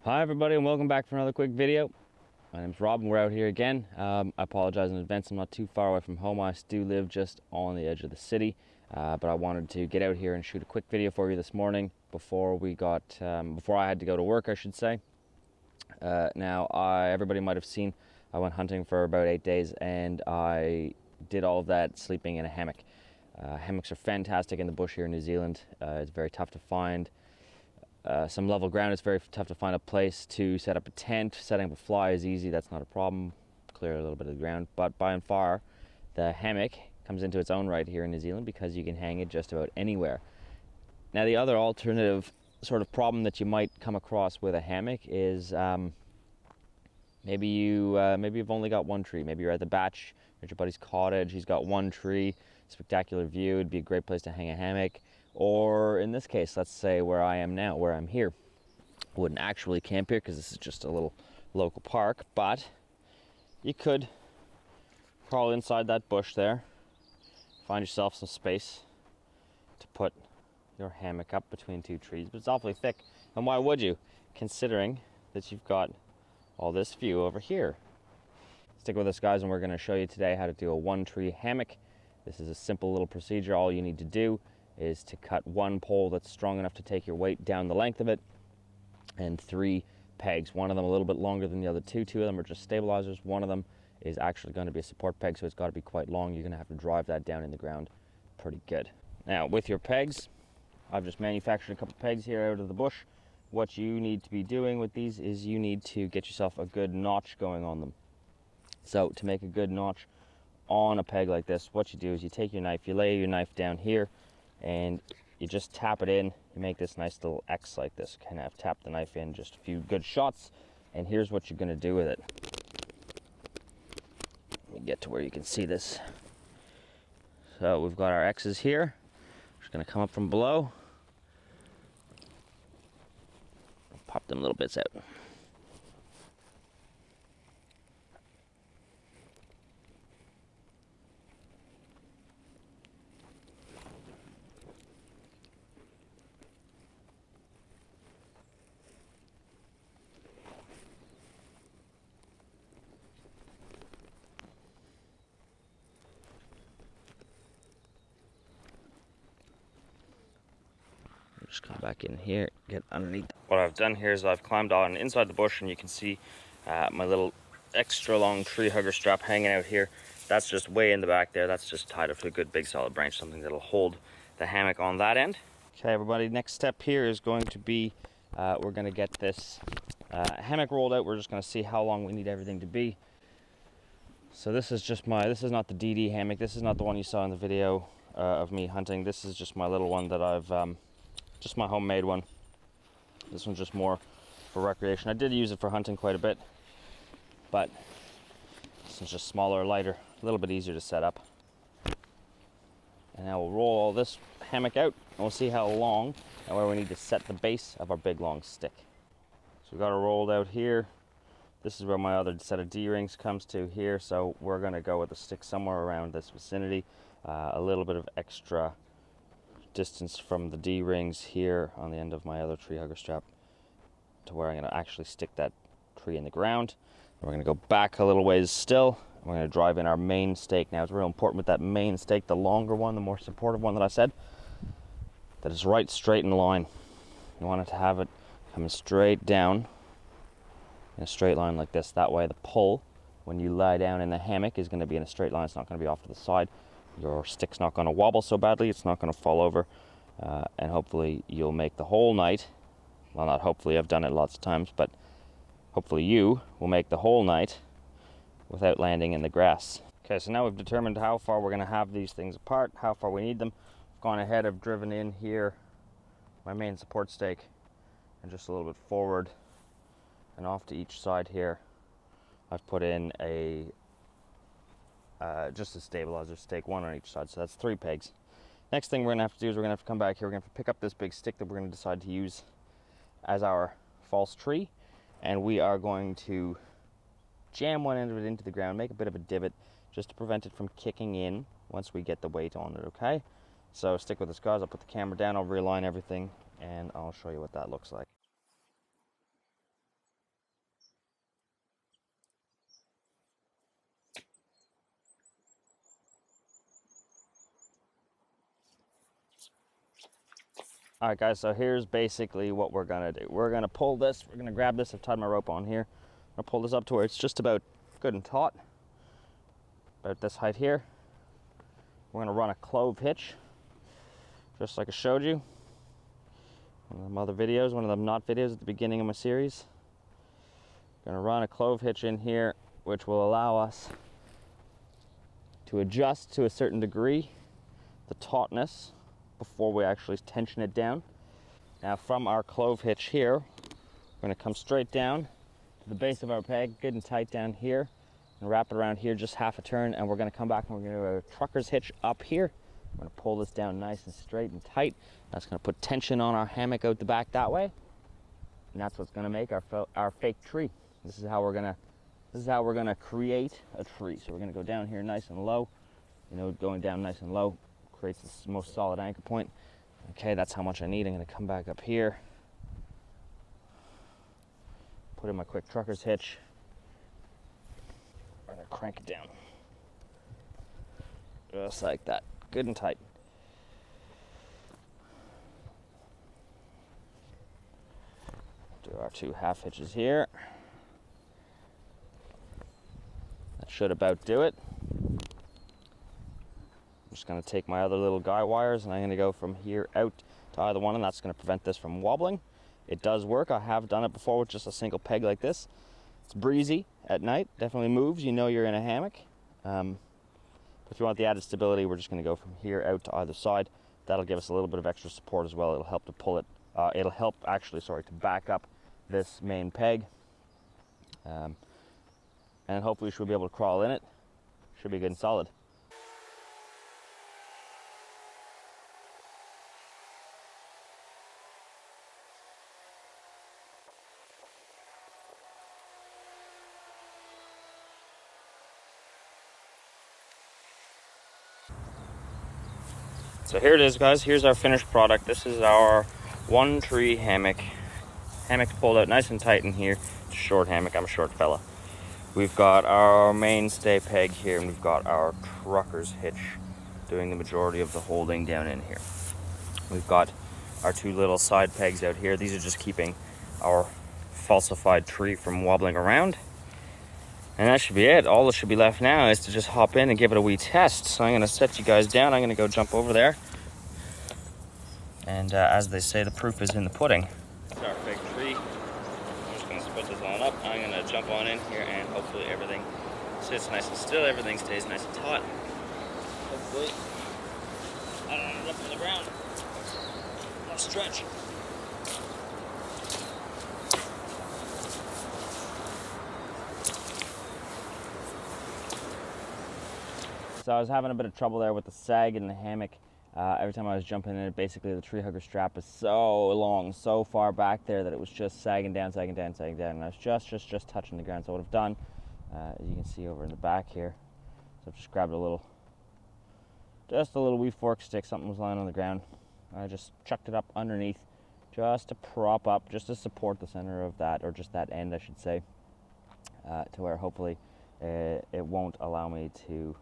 Hi everybody and welcome back for another quick video. My name's Rob and we're out here again. I apologize in advance, I'm not too far away from home. I do live just on the edge of the city, but I wanted to get out here and shoot a quick video for you this morning before I had to go to work, I should say. Everybody might have seen, I went hunting for about 8 days and I did all of that sleeping in a hammock. Hammocks are fantastic in the bush here in New Zealand. It's very tough to find some level ground. It's very tough to find a place to set up a tent. Setting up a fly is easy, that's not a problem. Clear a little bit of the ground, but by and far the hammock comes into its own right here in New Zealand because you can hang it just about anywhere. Now the other alternative sort of problem that you might come across with a hammock is maybe you've only got one tree. Maybe you're at the batch at your buddy's cottage, he's got one tree, spectacular view, it'd be a great place to hang a hammock. Or in this case, let's say where I am now, where I'm here. I wouldn't actually camp here because this is just a little local park, but you could crawl inside that bush there, find yourself some space to put your hammock up between two trees, but it's awfully thick. And why would you, considering that you've got all this view over here? Stick with us, guys, and we're going to show you today how to do a one tree hammock. This is a simple little procedure. All you need to do is to cut one pole that's strong enough to take your weight down the length of it, and 3 pegs. One of them a little bit longer than the other two. 2 of them are just stabilizers. One of them is actually going to be a support peg, so it's got to be quite long. You're going to have to drive that down in the ground pretty good. Now, with your pegs, I've just manufactured a couple pegs here out of the bush. What you need to be doing with these is you need to get yourself a good notch going on them. So to make a good notch on a peg like this, what you do is you take your knife, you lay your knife down here, and you just tap it in. You make this nice little X like this. Kind of tap the knife in, just a few good shots, and here's what you're going to do with it. Let me get to where you can see this. So we've got our X's here. Just going to come up from below, pop them little bits out. Just come back in here, get underneath. What I've done here is I've climbed on inside the bush, and you can see my little extra long tree hugger strap hanging out here. That's just way in the back there. That's just tied up to a good big solid branch, something that'll hold the hammock on that end. Okay, everybody, next step here is going to be we're going to get this hammock rolled out. We're just going to see how long we need everything to be. So this is not the DD hammock. This is not the one you saw in the video of me hunting. This is just my little one that I've just my homemade one. This one's just more for recreation. I did use it for hunting quite a bit, but this one's just smaller, lighter, a little bit easier to set up. And now we'll roll all this hammock out, and we'll see how long and where we need to set the base of our big long stick. So we've got it rolled out here. This is where my other set of D-rings comes to here, so we're going to go with the stick somewhere around this vicinity. A little bit of extra distance from the D-rings here on the end of my other tree hugger strap to where I'm going to actually stick that tree in the ground. We're going to go back a little ways still. We're going to drive in our main stake. Now it's real important with that main stake, the longer one, the more supportive one that I said, that is right straight in line. You want it to have it coming straight down in a straight line like this. That way the pull, when you lie down in the hammock, is going to be in a straight line. It's not going to be off to the side. Your stick's not going to wobble so badly, it's not going to fall over, and hopefully you'll make the whole night. Well, not hopefully, I've done it lots of times, but hopefully you will make the whole night without landing in the grass. Okay, so now we've determined how far we're going to have these things apart, how far we need them. I've gone ahead, I've driven in here my main support stake, and just a little bit forward and off to each side here I've put in just a stabilizer stake, one on each side, so that's 3 pegs. Next thing we're going to have to do is we're going to have to come back here. We're going to have to pick up this big stick that we're going to decide to use as our false tree, and we are going to jam one end of it into the ground, make a bit of a divot just to prevent it from kicking in once we get the weight on it, okay? So stick with us, guys. I'll put the camera down, I'll realign everything, and I'll show you what that looks like. All right, guys, so here's basically what we're gonna do. We're gonna pull this, we're gonna grab this, I've tied my rope on here. I'm gonna pull this up to where it's just about good and taut, about this height here. We're gonna run a clove hitch, just like I showed you. One of them other videos, one of them not videos at the beginning of my series. Gonna run a clove hitch in here, which will allow us to adjust to a certain degree the tautness before we actually tension it down. Now from our clove hitch here, we're going to come straight down to the base of our peg, good and tight down here, and wrap it around here just half a turn, and we're going to come back and we're going to do a trucker's hitch up here. We're going to pull this down nice and straight and tight. That's going to put tension on our hammock out the back that way, and that's what's going to make our fake tree. This is how we're going to create a tree. So we're going to go down here nice and low. You know, going down nice and low creates the most solid anchor point. Okay, that's how much I need. I'm going to come back up here, put in my quick trucker's hitch. I'm going to crank it down. Just like that. Good and tight. Do our 2 half hitches here. That should about do it. I'm just going to take my other little guy wires and I'm going to go from here out to either one, and that's going to prevent this from wobbling. It does work. I have done it before with just a single peg like this. It's breezy at night, definitely moves. You know you're in a hammock. But if you want the added stability, we're just going to go from here out to either side. That'll give us a little bit of extra support as well. It'll help to pull it. It'll help actually, to back up this main peg. And hopefully we should be able to crawl in it. Should be good and solid. So here it is, guys. Here's our finished product. This is our one tree hammock. Hammock's pulled out nice and tight in here. It's a short hammock. I'm a short fella. We've got our mainstay peg here, and we've got our trucker's hitch doing the majority of the holding down in here. We've got our 2 little side pegs out here. These are just keeping our falsified tree from wobbling around. And that should be it. All that should be left now is to just hop in and give it a wee test. So I'm going to set you guys down. I'm going to go jump over there. And as they say, the proof is in the pudding. It's our fake tree. I'm just going to put this on up. I'm going to jump on in here and hopefully everything sits nice and still. Everything stays nice and taut. Hopefully I don't end up on the ground. I'll stretch. So I was having a bit of trouble there with the sag in the hammock. Every time I was jumping in it, basically the tree hugger strap is so long, so far back there that it was just sagging down, sagging down, sagging down. And I was just touching the ground. So what I've done, as you can see over in the back here, so I've just grabbed just a little wee fork stick, something was lying on the ground. I just chucked it up underneath just to prop up, just to support the center of that, or just that end I should say, to where hopefully it won't allow me to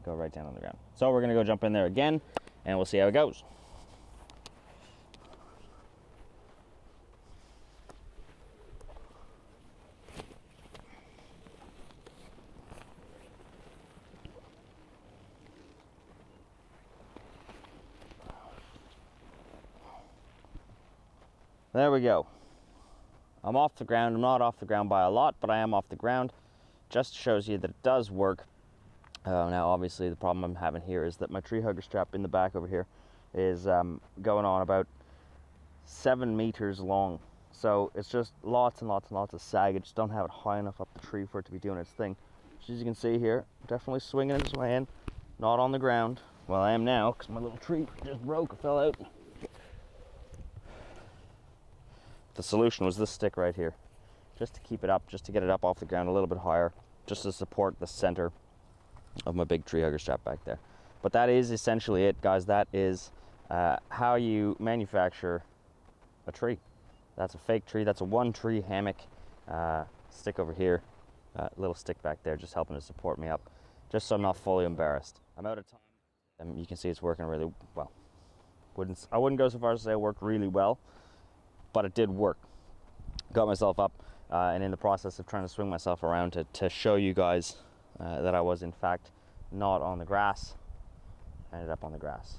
go right down on the ground. So we're gonna go jump in there again and we'll see how it goes. There we go. I'm off the ground. I'm not off the ground by a lot, but I am off the ground. Just shows you that it does work. Now obviously the problem I'm having here is that my tree hugger strap in the back over here is going on about 7 meters long. So it's just lots and lots and lots of sag. I just don't have it high enough up the tree for it to be doing its thing. So as you can see here, definitely swinging its way in, not on the ground. Well, I am now because my little tree just broke, it fell out. The solution was this stick right here, just to keep it up, just to get it up off the ground a little bit higher, just to support the center of my big tree hugger strap back there. But that is essentially it, guys. That is how you manufacture a tree. That's a fake tree. That's a one tree hammock. Stick over here, little stick back there, just helping to support me up, just so I'm not fully embarrassed. I'm out of time. You can see it's working really well. I wouldn't go so far as to say it worked really well, but it did work. Got myself up, and in the process of trying to swing myself around to show you guys that I was in fact not on the grass, I ended up on the grass.